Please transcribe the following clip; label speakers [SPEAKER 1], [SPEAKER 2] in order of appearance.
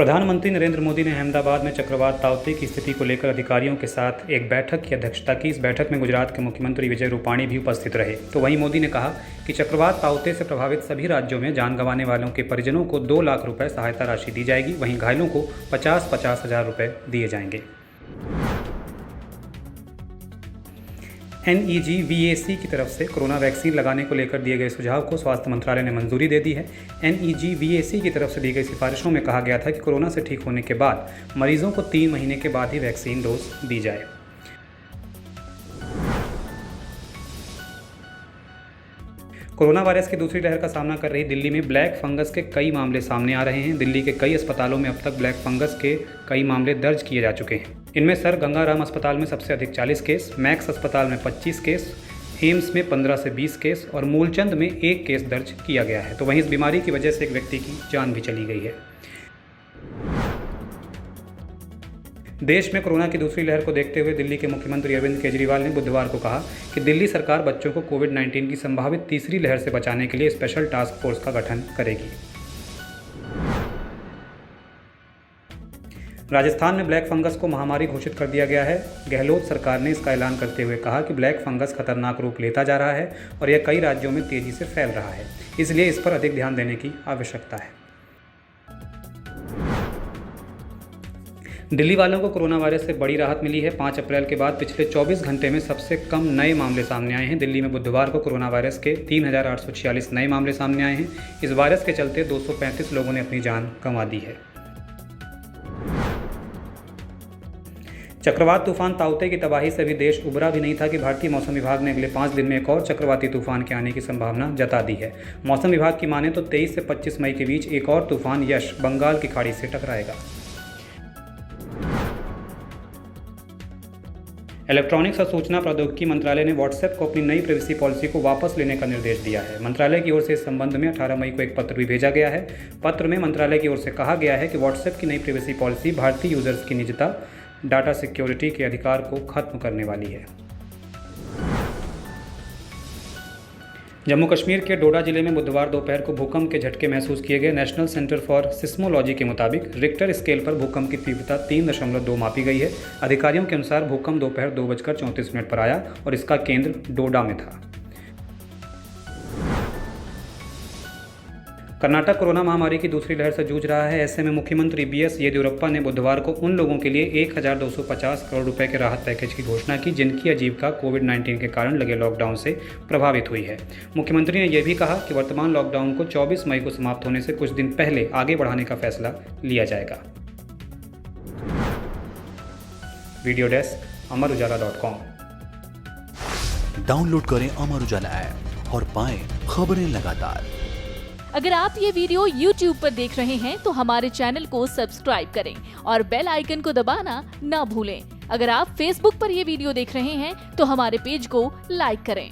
[SPEAKER 1] प्रधानमंत्री नरेंद्र मोदी ने अहमदाबाद में चक्रवात ताउते की स्थिति को लेकर अधिकारियों के साथ एक बैठक की अध्यक्षता की। इस बैठक में गुजरात के मुख्यमंत्री विजय रूपाणी भी उपस्थित रहे। तो वहीं मोदी ने कहा कि चक्रवात ताउते से प्रभावित सभी राज्यों में जान गंवाने वालों के परिजनों को 2 लाख रुपए सहायता राशि दी जाएगी। वहीं घायलों को 50-50 हज़ार रुपये दिए जाएंगे। NEGVAC की तरफ से कोरोना वैक्सीन लगाने को लेकर दिए गए सुझाव को स्वास्थ्य मंत्रालय ने मंजूरी दे दी है। NEGVAC की तरफ से दी गई सिफारिशों में कहा गया था कि कोरोना से ठीक होने के बाद मरीजों को 3 महीने के बाद ही वैक्सीन डोज दी जाए। कोरोना वायरस की दूसरी लहर का सामना कर रही दिल्ली में ब्लैक फंगस के कई मामले सामने आ रहे हैं। दिल्ली के कई अस्पतालों में अब तक ब्लैक फंगस के कई मामले दर्ज किए जा चुके हैं। इनमें सर गंगाराम अस्पताल में सबसे अधिक 40 केस, मैक्स अस्पताल में 25 केस, एम्स में 15 से 20 केस और मूलचंद में 1 केस दर्ज किया गया है। तो वहीं इस बीमारी की वजह से एक व्यक्ति की जान भी चली गई है। देश में कोरोना की दूसरी लहर को देखते हुए दिल्ली के मुख्यमंत्री अरविंद केजरीवाल ने बुधवार को कहा कि दिल्ली सरकार बच्चों को कोविड-19 की संभावित तीसरी लहर से बचाने के लिए स्पेशल टास्क फोर्स का गठन करेगी। राजस्थान में ब्लैक फंगस को महामारी घोषित कर दिया गया है। गहलोत सरकार ने इसका ऐलान करते हुए कहा कि ब्लैक फंगस खतरनाक रूप लेता जा रहा है और यह कई राज्यों में तेजी से फैल रहा है, इसलिए इस पर अधिक ध्यान देने की आवश्यकता है। दिल्ली वालों को कोरोना वायरस से बड़ी राहत मिली है। 5 अप्रैल के बाद पिछले 24 घंटे में सबसे कम नए मामले सामने आए हैं। दिल्ली में बुधवार को कोरोना वायरस के 3,846 नए मामले सामने आए हैं। इस वायरस के चलते 235 लोगों ने अपनी जान गंवा दी है। चक्रवात तूफान ताउते की तबाही से अभी देश उबरा भी नहीं था कि भारतीय मौसम विभाग ने अगले 5 दिन में एक और चक्रवाती तूफान के आने की संभावना जता दी है। मौसम विभाग की माने तो 23 से 25 मई के बीच एक और तूफान यश बंगाल की खाड़ी से टकराएगा। इलेक्ट्रॉनिक्स और सूचना प्रौद्योगिकी मंत्रालय ने व्हाट्सएप को अपनी नई प्राइवेसी पॉलिसी को वापस लेने का निर्देश दिया है। मंत्रालय की ओर से इस संबंध में 18 मई को एक पत्र भी भेजा गया है। पत्र में मंत्रालय की ओर से कहा गया है कि व्हाट्सएप की नई प्राइवेसी पॉलिसी भारतीय यूजर्स की निजता, डाटा सिक्योरिटी के अधिकार को खत्म करने वाली है। जम्मू कश्मीर के डोडा जिले में बुधवार दोपहर को भूकंप के झटके महसूस किए गए। नेशनल सेंटर फॉर सिस्मोलॉजी के मुताबिक रिक्टर स्केल पर भूकंप की तीव्रता 3.2 मापी गई है। अधिकारियों के अनुसार भूकंप दोपहर 2:34 पर आया और इसका केंद्र डोडा में था। कर्नाटक कोरोना महामारी की दूसरी लहर से जूझ रहा है। ऐसे में मुख्यमंत्री BS येदियुरप्पा ने बुधवार को उन लोगों के लिए 1,250 करोड़ रुपए के राहत पैकेज की घोषणा की जिनकी आजीविका कोविड-19 के कारण लगे लॉकडाउन से प्रभावित हुई है। मुख्यमंत्री ने यह भी कहा कि वर्तमान लॉकडाउन को 24 मई को समाप्त होने से कुछ दिन पहले आगे बढ़ाने का फैसला लिया जाएगा। Video desk अमरउजाला.com।
[SPEAKER 2] डाउनलोड करें अमर उजाला ऐप और पाएं खबरें लगातार।
[SPEAKER 3] अगर आप ये वीडियो YouTube पर देख रहे हैं तो हमारे चैनल को सब्सक्राइब करें और बेल आइकन को दबाना ना भूलें। अगर आप Facebook पर ये वीडियो देख रहे हैं तो हमारे पेज को लाइक करें।